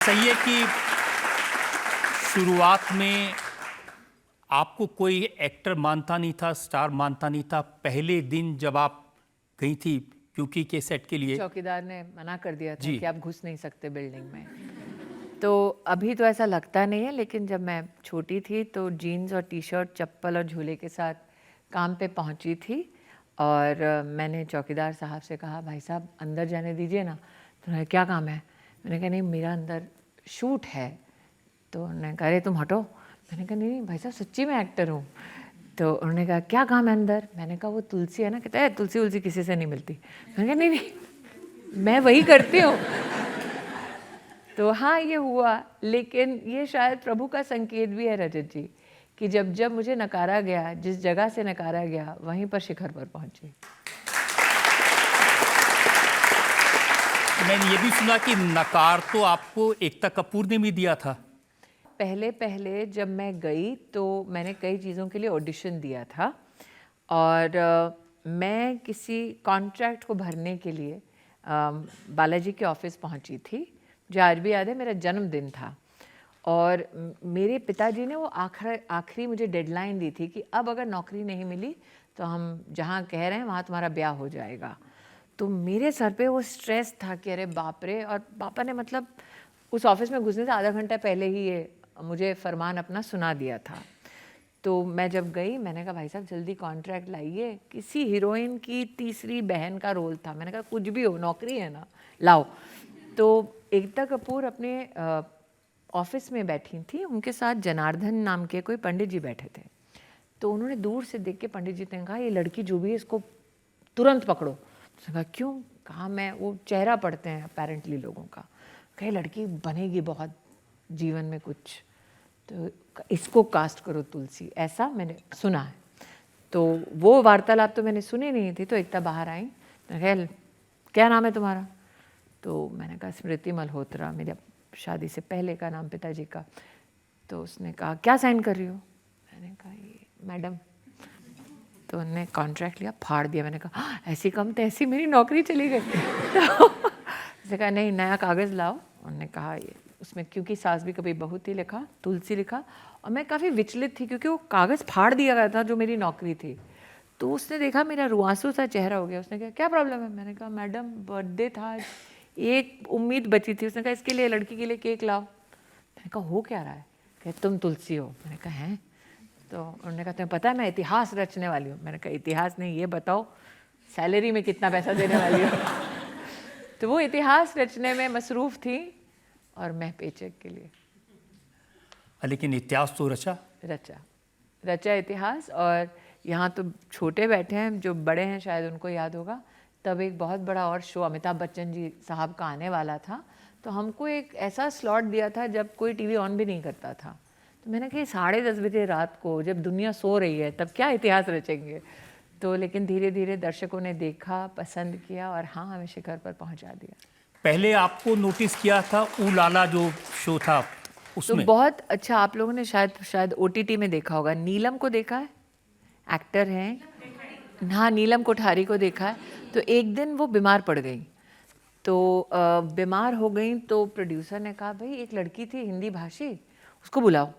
सही है कि शुरुआत में आपको कोई एक्टर मानता नहीं था, स्टार मानता नहीं था। पहले दिन जब आप गई थी क्योंकि के सेट के लिए, चौकीदार ने मना कर दिया था जी। कि आप घुस नहीं सकते बिल्डिंग में। तो अभी तो ऐसा लगता नहीं है, लेकिन जब मैं छोटी थी तो जीन्स और टी शर्ट, चप्पल और झूले के साथ काम पे पहुंची थी। और मैंने चौकीदार साहब से कहा, भाई साहब अंदर जाने दीजिए ना। तो उन्होंने, क्या काम है? मैंने कहा, नहीं मेरा अंदर शूट है। तो उन्होंने कहा, अरे तुम हटो। मैंने कहा, नहीं भाई साहब सच्ची मैं एक्टर हूँ। तो उन्होंने कहा, क्या काम है अंदर? मैंने कहा, वो तुलसी है ना। कहता है, तुलसी उलसी किसी से नहीं मिलती। मैंने कहा, नहीं मैं वही करती हूँ। तो हाँ, ये हुआ, लेकिन ये शायद प्रभु का संकेत भी है रजत जी, कि जब जब मुझे नकारा गया, जिस जगह से नकारा गया, वहीं पर शिखर पर पहुंची। मैंने ये भी सुना कि नकार तो आपको एकता कपूर ने भी दिया था। पहले पहले जब मैं गई तो मैंने कई चीज़ों के लिए ऑडिशन दिया था, और मैं किसी कॉन्ट्रैक्ट को भरने के लिए बालाजी के ऑफिस पहुंची थी। जो आज भी याद है, मेरा जन्मदिन था, और मेरे पिताजी ने वो आखिरी मुझे डेडलाइन दी थी कि अब अगर नौकरी नहीं मिली तो हम जहाँ कह रहे हैं वहाँ तुम्हारा ब्याह हो जाएगा। तो मेरे सर पे वो स्ट्रेस था कि अरे बाप रे। और पापा ने मतलब उस ऑफिस में घुसने से आधा घंटा पहले ही ये मुझे फरमान अपना सुना दिया था। तो मैं जब गई, मैंने कहा, भाई साहब जल्दी कॉन्ट्रैक्ट लाइए। किसी हीरोइन की तीसरी बहन का रोल था। मैंने कहा, कुछ भी हो, नौकरी है ना, लाओ। तो एकता कपूर अपने ऑफिस में बैठी थी, उनके साथ जनार्दन नाम के कोई पंडित जी बैठे थे। तो उन्होंने दूर से देख के पंडित जी ने कहा, ये लड़की जो भी है इसको तुरंत पकड़ो। तो कहा, क्यों? कहा, मैं वो चेहरा पढ़ते हैं अपेरेंटली लोगों का, कहीं लड़की बनेगी बहुत जीवन में कुछ, तो इसको कास्ट करो तुलसी, ऐसा मैंने सुना है। तो वो वार्तालाप तो मैंने सुनी नहीं थी। तो एकता बाहर आई, तो कहा, क्या नाम है तुम्हारा? तो मैंने कहा, स्मृति मल्होत्रा, मेरे शादी से पहले का नाम पिताजी का। तो उसने कहा, क्या साइन कर रही हो? मैंने कहा, ये मैडम। तो उन्होंने कॉन्ट्रैक्ट लिया, फाड़ दिया। मैंने कहा, ऐसी कम तो ऐसी मेरी नौकरी चली गई। तो उसने कहा, नहीं नया कागज़ लाओ। उन्होंने कहा, ये उसमें क्योंकि सास भी कभी बहू थी लिखा, तुलसी लिखा। और मैं काफ़ी विचलित थी क्योंकि वो कागज़ फाड़ दिया गया था जो मेरी नौकरी थी। तो उसने देखा मेरा रुआंसू सा चेहरा हो गया। उसने कहा, क्या प्रॉब्लम है? मैंने कहा, मैडम बर्थडे था, एक उम्मीद बची थी। उसने कहा, इसके लिए, लड़की के लिए केक लाओ। मैंने कहा, हो क्या रहा है? कहते, तुम तुलसी हो। मैंने कहा, हैं? तो उन्होंने कहा, तुम्हें पता है मैं इतिहास रचने वाली हूँ। मैंने कहा, इतिहास नहीं, ये बताओ सैलरी में कितना पैसा देने वाली हो। तो वो इतिहास रचने में मसरूफ़ थी और मैं पेचेक के लिए। लेकिन इतिहास तो रचा इतिहास। और यहाँ तो छोटे बैठे हैं, जो बड़े हैं शायद उनको याद होगा, तब एक बहुत बड़ा और शो अमिताभ बच्चन जी साहब का आने वाला था। तो हमको एक ऐसा स्लॉट दिया था जब कोई टीवी ऑन भी नहीं करता था। तो मैंने कहा, 10:30 बजे रात को जब दुनिया सो रही है तब क्या इतिहास रचेंगे? तो लेकिन धीरे धीरे दर्शकों ने देखा, पसंद किया, और हाँ, हमें शिखर पर पहुंचा दिया। पहले आपको नोटिस किया था ऊ लाला जो शो था तो उसमें। बहुत अच्छा, आप लोगों ने शायद OTT में देखा होगा। नीलम को देखा है, एक्टर हैं। हाँ, नीलम कोठारी को देखा है। तो एक दिन वो बीमार पड़ गई। तो बीमार हो गई तो प्रोड्यूसर ने कहा, भाई एक लड़की थी हिंदी भाषी, उसको बुलाओ।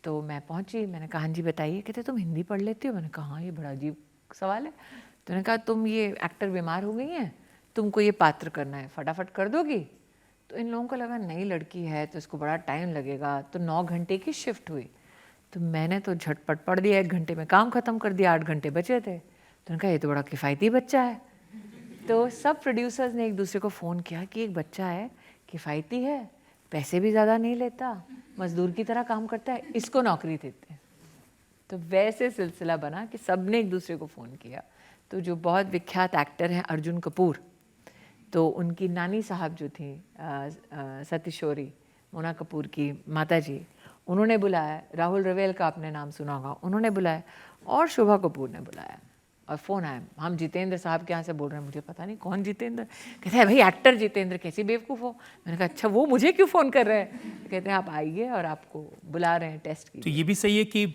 तो मैं पहुंची। मैंने कहा, हाँ जी बताइए। कहते, तुम हिंदी पढ़ लेती हो? मैंने कहा, हाँ, ये बड़ा अजीब सवाल है। तो उन्होंने कहा, तुम ये एक्टर बीमार हो गई हैं, तुमको ये पात्र करना है, फटाफट कर दोगी? तो इन लोगों को लगा नई लड़की है तो इसको बड़ा टाइम लगेगा। तो 9 घंटे की शिफ्ट हुई। तो मैंने तो झटपट पढ़ दिया, 1 घंटे में काम ख़त्म कर दिया, 8 घंटे बचे थे। तो उन्होंने कहा, ये तो बड़ा किफ़ायती बच्चा है। तो सब प्रोड्यूसर्स ने एक दूसरे को फ़ोन किया कि एक बच्चा है, किफ़ायती है, पैसे भी ज़्यादा नहीं लेता, मजदूर की तरह काम करता है, इसको नौकरी देते हैं। तो वैसे सिलसिला बना कि सब ने एक दूसरे को फ़ोन किया। तो जो बहुत विख्यात एक्टर हैं अर्जुन कपूर, तो उनकी नानी साहब जो थी सतीशोरी, मोना कपूर की माता जी, उन्होंने बुलाया। राहुल रवेल का आपने नाम सुना होगा, उन्होंने बुलाया। और शोभा कपूर ने बुलाया। और फ़ोन आया, हम जितेंद्र साहब के यहाँ से बोल रहे हैं। मुझे पता नहीं कौन जितेंद्र। कहते हैं, भाई एक्टर जितेंद्र, कैसी बेवकूफ़ हो। मैंने कहा, अच्छा वो मुझे क्यों फ़ोन कर रहे हैं? कहते हैं, आप आइए और आपको बुला रहे हैं टेस्ट की। तो ये भी सही है कि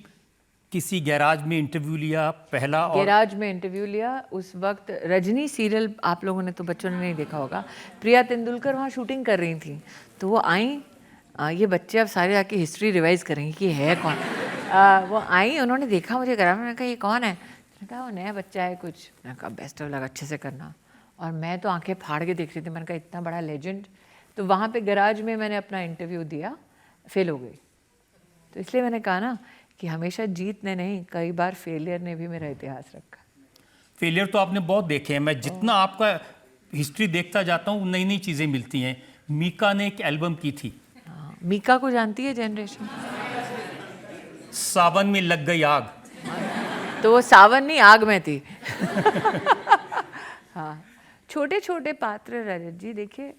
किसी गैराज में इंटरव्यू लिया पहला, और गैराज में इंटरव्यू लिया। उस वक्त रजनी सीरियल आप लोगों ने तो बच्चों ने नहीं देखा होगा, प्रिया तेंदुलकर वहाँ शूटिंग कर रही थी, तो वो आई, ये बच्चे अब सारे आके हिस्ट्री रिवाइज करेंगे कि है कौन। वो आई, उन्होंने देखा मुझे गैराज में, मैंने कहा ये कौन है, मैंने कहा वो नया बच्चा है कुछ, मैंने कहा बेस्ट ऑफ लक, अच्छे से करना। और मैं तो आंखें फाड़ के देख रही थी, मैंने कहा इतना बड़ा लेजेंड। तो वहाँ पे गैराज में मैंने अपना इंटरव्यू दिया, फेल हो गई। तो इसलिए मैंने कहा ना कि हमेशा जीत ने नहीं, कई बार फेलियर ने भी मेरा इतिहास रखा। फेलियर तो आपने बहुत देखे हैं। मैं जितना आपका हिस्ट्री देखता जाता हूँ नई नई चीज़ें मिलती हैं। मीका ने एक एल्बम की थी, हाँ, मीका को जानती है जनरेशन? सावन में लग गई आग। तो वो सावन नहीं, आग में थी। हाँ, छोटे छोटे पात्र रजत जी। देखिए,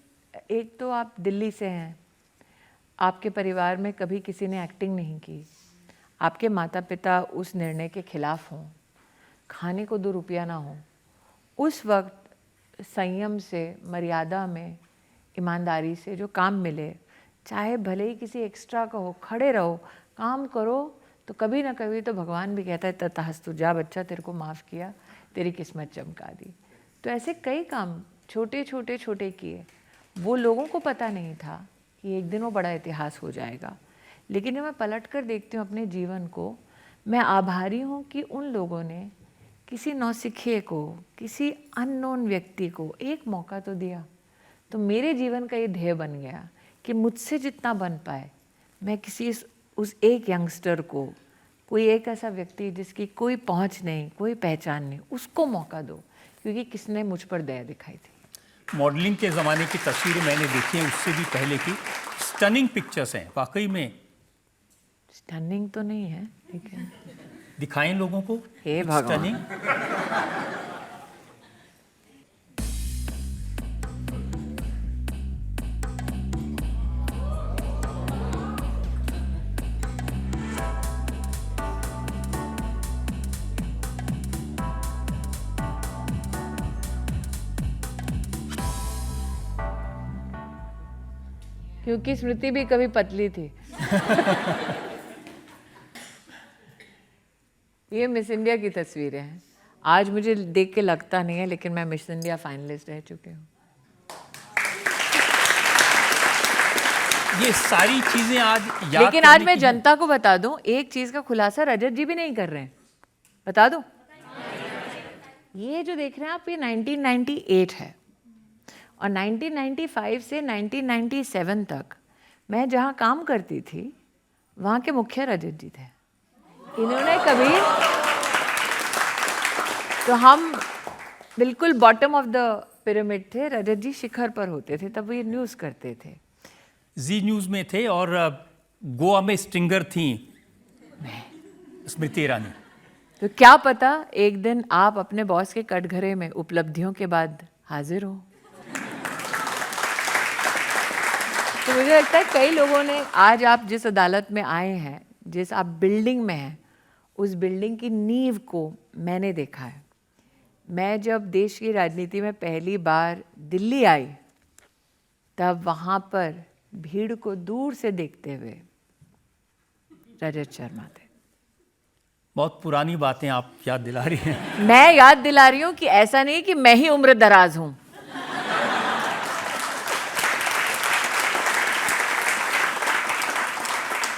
एक तो आप दिल्ली से हैं, आपके परिवार में कभी किसी ने एक्टिंग नहीं की, आपके माता पिता उस निर्णय के खिलाफ हों, खाने को 2 रुपया ना हो, उस वक्त संयम से, मर्यादा में, ईमानदारी से जो काम मिले, चाहे भले ही किसी एक्स्ट्रा का हो, खड़े रहो, काम करो, तो कभी ना कभी तो भगवान भी कहता है तथास्तु, जा बच्चा, तेरे को माफ़ किया, तेरी किस्मत चमका दी। तो ऐसे कई काम छोटे छोटे छोटे किए। वो लोगों को पता नहीं था कि एक दिन वो बड़ा इतिहास हो जाएगा। लेकिन जब मैं पलट कर देखती हूँ अपने जीवन को, मैं आभारी हूँ कि उन लोगों ने किसी नौसिखिए को, किसी अननोन व्यक्ति को एक मौका तो दिया। तो मेरे जीवन का ये ध्येय बन गया कि मुझसे जितना बन पाए मैं किसी उस एक यंगस्टर को, कोई एक ऐसा व्यक्ति जिसकी कोई पहुंच नहीं, कोई पहचान नहीं, उसको मौका दो, क्योंकि किसने मुझ पर दया दिखाई थी। मॉडलिंग के ज़माने की तस्वीरें मैंने देखी हैं, उससे भी पहले की। स्टनिंग पिक्चर्स हैं वाकई में। स्टनिंग तो नहीं है, ठीक है, दिखाएं लोगों को। हे भगवान। स्टनिंग। क्योंकि स्मृति भी कभी पतली थी। ये मिस इंडिया की तस्वीरें हैं। आज मुझे देख के लगता नहीं है, लेकिन मैं मिस इंडिया फाइनलिस्ट रह चुकी हूँ। ये सारी चीजें आज याद, लेकिन आज मैं जनता को बता दूं, एक चीज का खुलासा रजत जी भी नहीं कर रहे हैं। बता दूं, ये जो देख रहे हैं आप, ये 1998 है, और 1995 से 1997 तक मैं जहाँ काम करती थी वहाँ के मुखिया रजत जी थे। इन्होंने कभी, तो हम बिल्कुल बॉटम ऑफ द पिरामिड थे, रजत जी शिखर पर होते थे, तब वो ये न्यूज़ करते थे। जी न्यूज़ में थे, और गोवा में स्ट्रिंगर थी स्मृति ईरानी। तो क्या पता एक दिन आप अपने बॉस के कटघरे में उपलब्धियों के बाद हाजिर हो। तो मुझे लगता है कई लोगों ने, आज आप जिस अदालत में आए हैं, जिस आप बिल्डिंग में हैं, उस बिल्डिंग की नींव को मैंने देखा है। मैं जब देश की राजनीति में पहली बार दिल्ली आई, तब वहाँ पर भीड़ को दूर से देखते हुए रजत शर्मा थे। बहुत पुरानी बातें आप याद दिला रही हैं। मैं याद दिला रही हूँ कि ऐसा नहीं कि मैं ही उम्र दराज हूँ।